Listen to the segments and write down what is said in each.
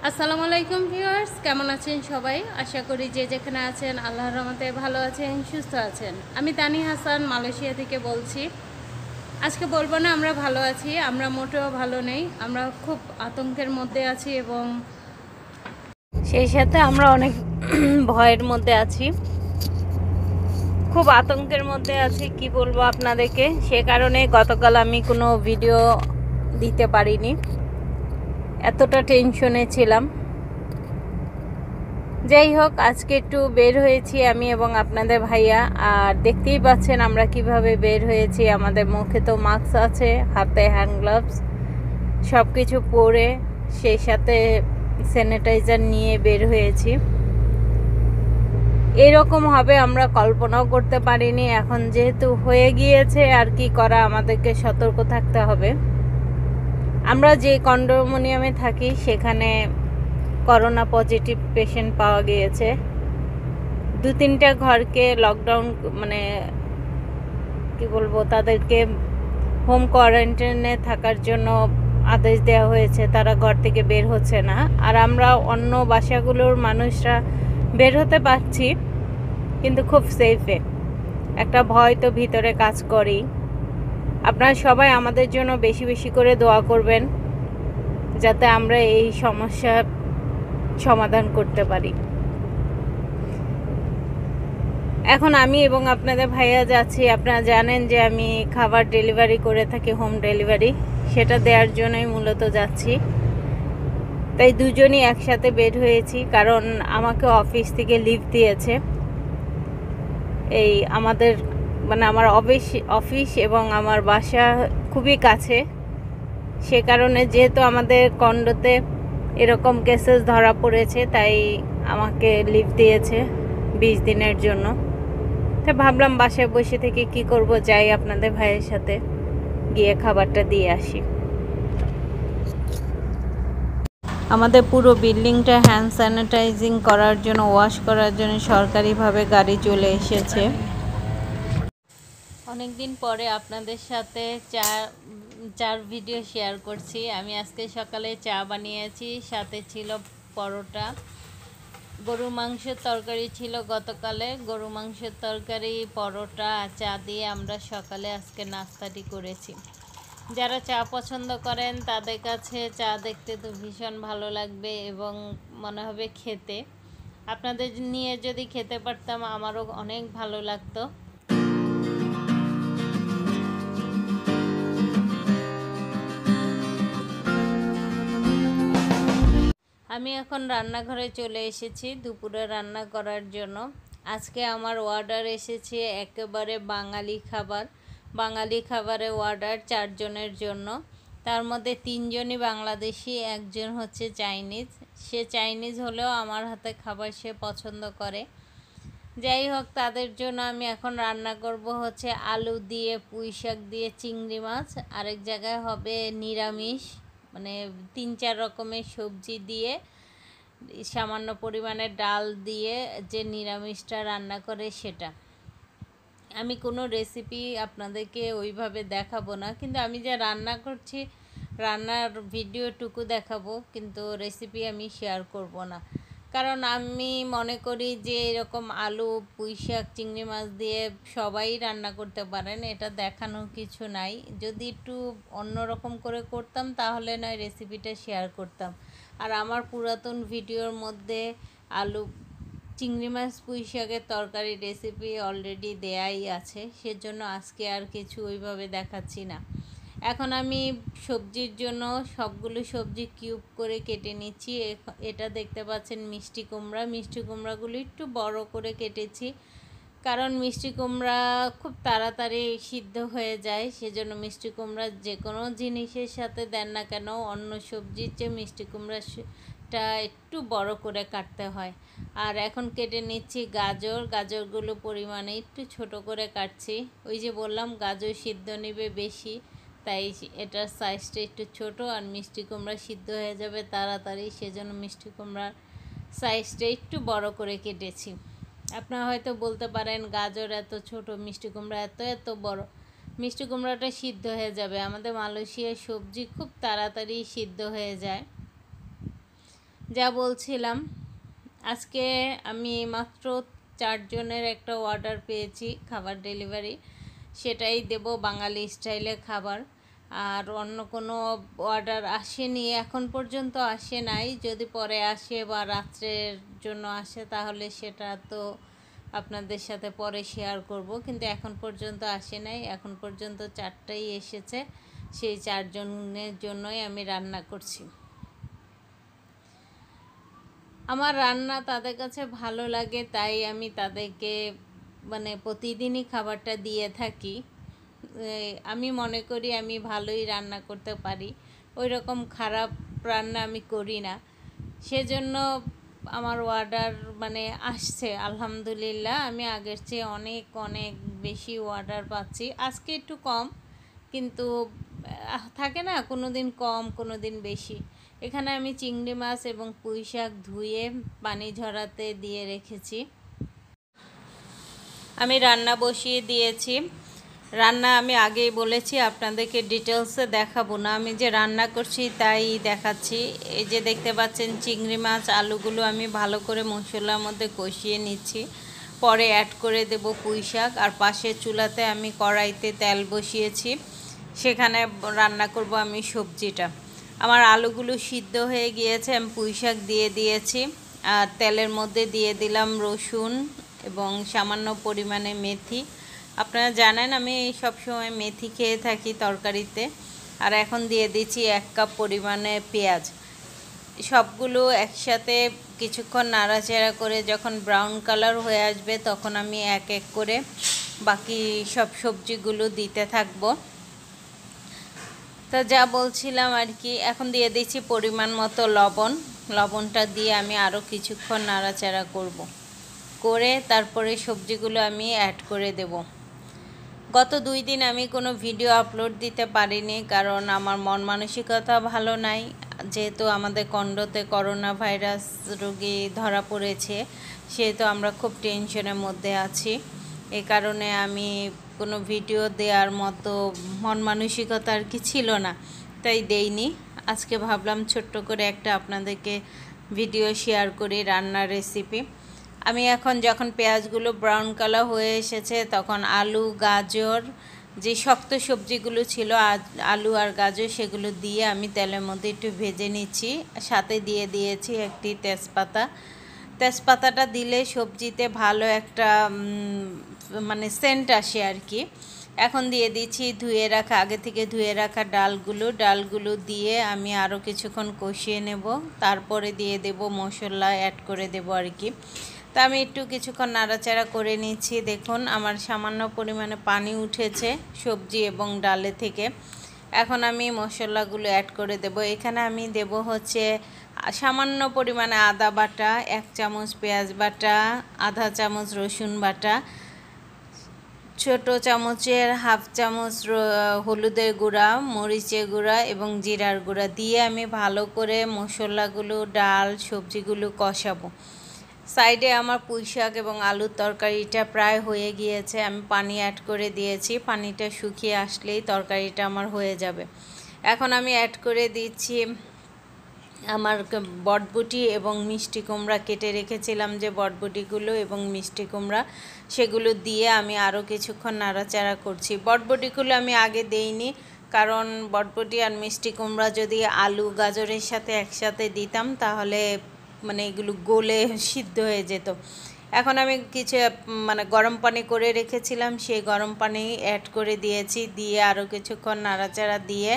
আসসালামু আলাইকুম ভিউয়ার্স, কেমন আছেন সবাই? আশা করি যে যেখানে আছেন আল্লাহর রহমতে ভালো আছেন, সুস্থ আছেন। আমি তানি হাসান মালয়েশিয়া থেকে বলছি। আজকে বলবো না আমরা ভালো আছি, আমরা মোটেও ভালো নেই। আমরা খুব আতঙ্কের মধ্যে আছি এবং সেই সাথে আমরা অনেক ভয়ের মধ্যে আছি, খুব আতঙ্কের মধ্যে আছি। কি বলবো আপনাদেরকে, সে কারণে গতকাল আমি কোনো ভিডিও দিতে পারিনি, এতটা টেনশনে ছিলাম। যাই হোক, আজকে একটু বের হয়েছি আমি এবং আপনাদের ভাইয়া, আর দেখতেই পাচ্ছেন আমরা কিভাবে বের হয়েছি। আমাদের মুখে তো মাস্ক আছে, হাতে হ্যান্ড গ্লাভস, সব কিছু পরে সেই সাথে স্যানিটাইজার নিয়ে বের হয়েছি। এরকম হবে আমরা কল্পনাও করতে পারিনি। এখন যেহেতু হয়ে গিয়েছে, আর কি করা, আমাদেরকে সতর্ক থাকতে হবে। আমরা যে কন্ডোমিনিয়ামে থাকি সেখানে করোনা পজিটিভ পেশেন্ট পাওয়া গিয়েছে। 2-3টা ঘরকে লকডাউন, মানে কি বলবো, তাদেরকে হোম কোয়ারেন্টাইনে থাকার জন্য আদেশ দেওয়া হয়েছে। তারা ঘর থেকে বের হচ্ছে না, আর আমরা অন্য বাসাগুলোর মানুষরা বের হতে পারছি, কিন্তু খুব সেফে। একটা ভয় তো ভিতরে কাজ করেই। আপনারা সবাই আমাদের জন্য বেশি বেশি করে দোয়া করবেন, যাতে আমরা এই সমস্যার সমাধান করতে পারি। এখন আমি এবং আপনাদের ভাইয়া যাচ্ছি। আপনারা জানেন যে আমি খাবার ডেলিভারি করে থাকি, হোম ডেলিভারি, সেটা দেওয়ার জন্যই মূলত যাচ্ছি। তাই দুজনই একসাথে বের হয়েছি, কারণ আমাকে অফিস থেকে লিভ দিয়েছে। এই আমাদের মানে আমার অফিস এবং আমার বাসা খুবই কাছে। সে কারণে যেহেতু আমাদের কন্ডোতে এরকম কেসেস ধরা পড়েছে, তাই আমাকে লিভ দিয়েছে 20 দিনের জন্য। তো ভাবলাম বাসায় বসে থেকে কি করব, যাই আপনাদের ভাইয়ের সাথে গিয়ে খাবারটা দিয়ে আসি। আমাদের পুরো বিল্ডিংটা হ্যান্ড স্যানিটাইজিং করার জন্য, ওয়াশ করার জন্য সরকারিভাবে গাড়ি চলে এসেছে। অনেক দিন পরে আপনাদের সাথে চার ভিডিও শেয়ার করছি। আমি আজকে সকালে চা বানিয়েছি, সাথে ছিল পরোটা। গরু মাংসের তরকারি ছিল গতকালে, গরু মাংসের তরকারি, পরোটা আর চা দিয়ে আমরা সকালে আজকে নাস্তাটি করেছি। যারা চা পছন্দ করেন তাদের কাছে চা দেখতে তো ভীষণ ভালো লাগবে এবং মনে হবে খেতে। আপনাদের নিয়ে যদি খেতে পারতাম আমারও অনেক ভালো লাগতো। আমি এখন রান্নাঘরে চলে এসেছি দুপুরে রান্না করার জন্য। আজকে আমার অর্ডার এসেছে একেবারে বাঙালি খাবার। বাঙালি খাবারে অর্ডার 4 জনের জন্য। তার মধ্যে 3 জনই বাংলাদেশি, একজন হচ্ছে চাইনিজ। সে চাইনিজ হলেও আমার হাতে খাবার সে পছন্দ করে। যাই হোক, তাদের জন্য আমি এখন রান্না করব হচ্ছে আলু দিয়ে, পুঁই শাক দিয়ে, চিংড়ি মাছ। আরেক জায়গায় হবে নিরামিষ, মানে 3-4 রকমের সবজি দিয়ে, সামান্য পরিমাণে ডাল দিয়ে যে নিরামিষটা রান্না করে সেটা। আমি কোনো রেসিপি আপনাদেরকে ওইভাবে দেখাবো না, কিন্তু আমি যা রান্না করছি রান্নার ভিডিওটুকু দেখাবো, কিন্তু রেসিপি আমি শেয়ার করব না। কারণ আমি মনে করি যে এরকম আলু, পুঁই শাক, চিংড়ি মাছ দিয়ে সবাই রান্না করতে পারেন, এটা দেখানোর কিছু নাই। যদি একটু অন্যরকম করে করতাম তাহলে নয় রেসিপিটা শেয়ার করতাম। আর আমার পুরাতন ভিডিওর মধ্যে আলু, চিংড়ি মাছ, পুঁই শাকের তরকারি রেসিপি অলরেডি দেয়াই আছে, সেজন্য আজকে আর কিছু ওইভাবে দেখাচ্ছি না। এখন আমি সবজির জন্য সবগুলো সবজি কিউব করে কেটে নিচ্ছি। এটা দেখতে পাচ্ছেন মিষ্টি কুমড়া। মিষ্টি কুমড়াগুলো একটু বড় করে কেটেছি, কারণ মিষ্টি কুমড়া খুব তাড়াতাড়ি সিদ্ধ হয়ে যায়। সেজন্য মিষ্টি কুমড়া যে কোনো জিনিসের সাথে দেন না কেন, অন্য সবজির চেয়ে মিষ্টি কুমড়াটা একটু বড় করে কাটতে হয়। আর এখন কেটে নিচ্ছি গাজর। গাজরগুলো পরিমাণে একটু ছোট করে কাটছি। ওই যে বললাম গাজর সিদ্ধ নেবে বেশি, তাই এটার সাইজটা একটু ছোট, আর মিষ্টি কুমড়া সিদ্ধ হয়ে যাবে তাড়াতাড়ি, সেজন্য মিষ্টি কুমড়ার সাইজটা একটু বড় করে কেটেছি। আপনারা হয়তো বলতে পারেন গাজর এত ছোট, মিষ্টি কুমড়া এত বড়। মিষ্টি কুমড়াটা সিদ্ধ হয়ে যাবে, আমাদের মালয়েশিয়ার সবজি খুব তাড়াতাড়ি সিদ্ধ হয়ে যায়। যা বলছিলাম, আজকে আমি মাত্র 4 জনের একটা অর্ডার পেয়েছি খাবার ডেলিভারি, সেটাই দেব বাঙালি স্টাইলে খাবার। আর অন্য কোনো অর্ডার আসেনি, এখন পর্যন্ত আসে নাই। যদি পরে আসে বা রাত্রের জন্য আসে তাহলে সেটা তো আপনাদের সাথে পরে শেয়ার করব, কিন্তু এখন পর্যন্ত আসে নাই। এখন পর্যন্ত 4টাই এসেছে, সেই 4 জনের জন্যই আমি রান্না করছি। আমার রান্না তাদের কাছে ভালো লাগে, তাই আমি তাদেরকে মানে প্রতিদিনই খাবারটা দিয়ে থাকি। আমি মনে করি আমি ভালোই রান্না করতে পারি, ওই রকম খারাপ রান্না আমি করি না। সেজন্য আমার অর্ডার মানে আসছে আলহামদুলিল্লাহ। আমি আগের চেয়ে অনেক অনেক বেশি অর্ডার পাচ্ছি। আজকে একটু কম, কিন্তু থাকে না, কোনো দিন কম কোনো দিন বেশি। এখানে আমি চিংড়ি মাছ এবং পুঁই শাক ধুয়ে পানি ঝরাতে দিয়ে রেখেছি। আমি রান্না বসিয়ে দিয়েছি। রান্না আমি আগেই বলেছি আপনাদেরকে ডিটেলসে দেখাবো না, আমি যে রান্না করছি তাই দেখাচ্ছি। এই যে দেখতে পাচ্ছেন চিংড়ি মাছ, আলুগুলো আমি ভালো করে মশলার মধ্যে কষিয়ে নিচ্ছি। পরে অ্যাড করে দেব পুঁই শাক। আর পাশের চুলাতে আমি কড়াইতে তেল বসিয়েছি, সেখানে রান্না করব আমি সবজিটা। আমার আলুগুলো সিদ্ধ হয়ে গিয়েছে, আমি পুঁই শাক দিয়ে দিয়েছি। আর তেলের মধ্যে দিয়ে দিলাম রসুন এবং সামান্য পরিমাণে মেথি। আপনারা জানেন আমি সবসময় মেথি খেয়ে থাকি তরকারিতে। আর এখন দিয়ে দিচ্ছি 1 কাপ পরিমাণে পেঁয়াজ। সবগুলো একসাথে কিছুক্ষণ নাড়াচাড়া করে যখন ব্রাউন কালার হয়ে আসবে তখন আমি এক এক করে বাকি সব সবজিগুলো দিতে থাকবো। তা যা বলছিলাম আর কি, এখন দিয়ে দিচ্ছি পরিমাণ মতো লবণ। লবণটা দিয়ে আমি আরও কিছুক্ষণ নাড়াচাড়া করে তারপরে সবজিগুলো আমি অ্যাড করে দেব। গত 2 দিন আমি কোনো ভিডিও আপলোড দিতে পারিনি, কারণ আমার মন মানসিকতা ভালো নাই। যেহেতু আমাদের কন্ডোতে করোনা ভাইরাস রোগী ধরা পড়েছে, সেহেতু আমরা খুব টেনশনের মধ্যে আছি। এই কারণে আমি কোনো ভিডিও দেওয়ার মতো মন মানসিকতা আর কি ছিল না, তাই দেইনি। আজকে ভাবলাম ছোট্ট করে একটা আপনাদেরকে ভিডিও শেয়ার করি রান্নার রেসিপি। আমি এখন যখন পেঁয়াজগুলো ব্রাউন কালার হয়ে এসেছে তখন আলু, গাজর, যে শক্ত সবজিগুলো ছিল আলু আর গাজর, সেগুলো দিয়ে আমি তেলের মধ্যে একটু ভেজে নিচ্ছি। সাথে দিয়ে দিয়েছি একটি তেজপাতা। তেজপাতাটা দিলে সবজিতে ভালো একটা মানে সেন্ট আসে আর কি। এখন দিয়ে দিচ্ছি আগে থেকে ধুয়ে রাখা ডালগুলো দিয়ে আমি আরও কিছুক্ষণ কষিয়ে নেব। তারপরে দিয়ে দেব মশলা অ্যাড করে দেব আর কি। তা আমি একটু কিছুক্ষণ নাড়াচাড়া করে নিচ্ছি। দেখুন আমার সামান্য পরিমাণে পানি উঠেছে সবজি এবং ডালে থেকে। এখন আমি মশলাগুলো অ্যাড করে দেব। এখানে আমি দেব হচ্ছে সামান্য পরিমাণে আদা বাটা, 1 চামচ পেঁয়াজ বাটা, আধা চামচ রসুন বাটা, ছোট চামচের 1/2 চামচ হলুদের গুঁড়া, মরিচের গুঁড়া এবং জিরার গুঁড়া দিয়ে আমি ভালো করে মশলাগুলো, ডাল, সবজিগুলো কষাবো। সাইডে আমার পুঁই শাক এবং আলুর তরকারিটা প্রায় হয়ে গিয়েছে, আমি পানি অ্যাড করে দিয়েছি। পানিটা শুকিয়ে আসলেই তরকারিটা আমার হয়ে যাবে। এখন আমি অ্যাড করে দিচ্ছি আমার বটবটি এবং মিষ্টি কুমড়া কেটে রেখেছিলাম, যে বটবটিগুলো এবং মিষ্টি কুমড়া, সেগুলো দিয়ে আমি আরও কিছুক্ষণ নাড়াচাড়া করছি। বটবটিগুলো আমি আগে দেইনি, কারণ বটবটি আর মিষ্টি কুমড়া যদি আলু গাজরের সাথে একসাথে দিতাম তাহলে মানে এগুলো গলে সিদ্ধ হয়ে যেত। এখন আমি কিছু মানে গরম পানি করে রেখেছিলাম, সেই গরম পানি অ্যাড করে দিয়েছি। দিয়ে আরও কিছুক্ষণ নাড়াচাড়া দিয়ে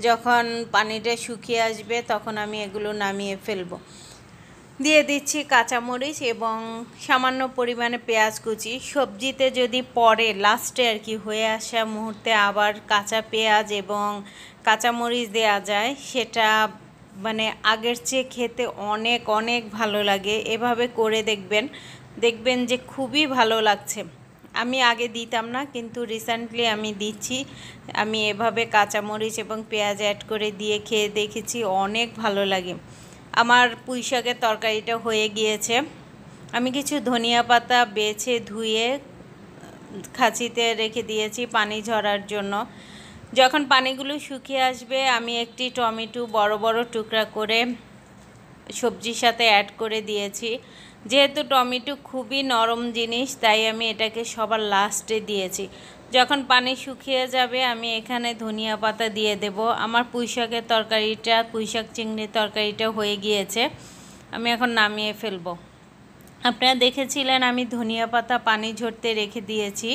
যখন পানিটা শুকিয়ে আসবে তখন আমি এগুলো নামিয়ে ফেলব। দিয়ে দিচ্ছি কাঁচামরিচ এবং সামান্য পরিমাণে পেঁয়াজ কুচি। সবজিতে যদি পরে লাস্টে আর কি হয়ে আসা মুহূর্তে আবার কাঁচা পেঁয়াজ এবং কাঁচামরিচ দেওয়া যায়, সেটা মানে আগের চেয়ে খেতে অনেক অনেক ভালো লাগে। এভাবে করে দেখবেন যে খুবই ভালো লাগছে। আমি আগে দিতাম না, কিন্তু রিসেন্টলি আমি দিচ্ছি। আমি এভাবে কাঁচামরিচ এবং পেঁয়াজ অ্যাড করে দিয়ে খেয়ে দেখেছি, অনেক ভালো লাগে। আমার পুঁই শাকের তরকারিটা হয়ে গিয়েছে। আমি কিছু ধনিয়া পাতা বেছে ধুয়ে খাঁচিতে রেখে দিয়েছি পানি ঝরার জন্য। যখন পানিগুলো শুকিয়ে আসবে আমি একটি টমেটো বড় বড় টুকরা করে সবজির সাথে অ্যাড করে দিয়েছি। যেহেতু টমেটো খুবই নরম জিনিস, তাই আমি এটাকে সবার লাস্টে দিয়েছি। যখন পানি শুকিয়ে যাবে আমি এখানে ধনিয়া পাতা দিয়ে দেব। আমার পুঁইশাকের তরকারিটা, পুঁইশাক চিংড়ির তরকারিটা হয়ে গিয়েছে, আমি এখন নামিয়ে ফেলবো। আপনারা দেখেছিলেন আমি ধনিয়া পাতা পানি ঝরতে রেখে দিয়েছি।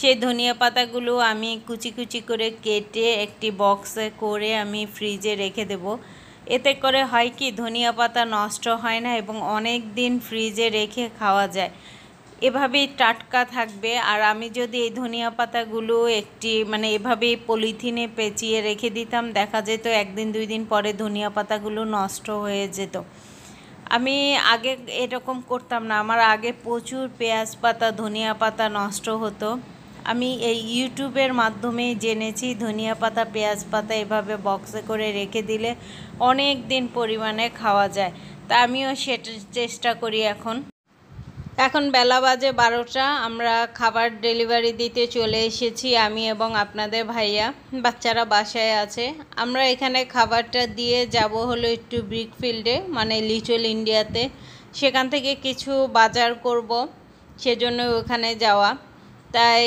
সেই ধনিয়া পাতাগুলো আমি কুচি কুচি করে কেটে একটি বক্সে করে আমি ফ্রিজে রেখে দেব। এতে করে হয় কি, ধনিয়া পাতা নষ্ট হয় না এবং অনেক দিন ফ্রিজে রেখে খাওয়া যায়, এভাবেই টাটকা থাকবে। আর আমি যদি এই ধনিয়া পাতাগুলো এভাবেই পলিথিনে পেঁচিয়ে রেখে দিতাম, দেখা যেত একদিন 2 দিন পরে ধনিয়া পাতাগুলো নষ্ট হয়ে যেত। আমি আগে এরকম করতাম না, আমার আগে প্রচুর পেঁয়াজ পাতা ধনিয়া পাতা নষ্ট হতো। আমি এই ইউটিউবের মাধ্যমেই জেনেছি ধনিয়া পাতা পেঁয়াজ পাতা এভাবে বক্সে করে রেখে দিলে অনেক দিন পরিমাণে খাওয়া যায়। তা আমিও সেটা চেষ্টা করি। এখন বেলা বাজে 12টা, আমরা খাবার ডেলিভারি দিতে চলে এসেছি, আমি এবং আপনাদের ভাইয়া। বাচ্চারা বাসায় আছে। আমরা এখানে খাবারটা দিয়ে যাব হলো একটু ব্রিকফিল্ডে, মানে লিটল ইন্ডিয়াতে। সেখান থেকে কিছু বাজার করব, সেজন্য ওখানে যাওয়া। তাই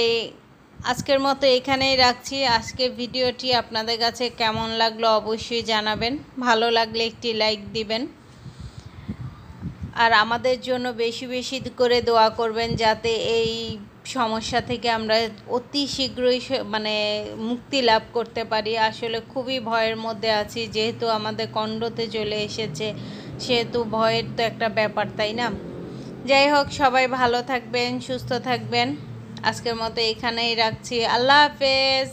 আজকের মতো এখানেই রাখছি। আজকের ভিডিওটি আপনাদের কাছে কেমন লাগলো অবশ্যই জানাবেন। ভালো লাগলে একটি লাইক দিবেন, আর আমাদের জন্য বেশি বেশি করে দোয়া করবেন যাতে এই সমস্যা থেকে আমরা অতি শীঘ্রই মুক্তি লাভ করতে পারি। আসলে খুবই ভয়ের মধ্যে আছি, যেহেতু আমাদের কন্ডোতে চলে এসেছে, সেহেতু ভয়ের তো একটা ব্যাপার, তাই না? যাই হোক, সবাই ভালো থাকবেন, সুস্থ থাকবেন। আজকের মতো এখানেই রাখছি। আল্লাহ হাফেজ।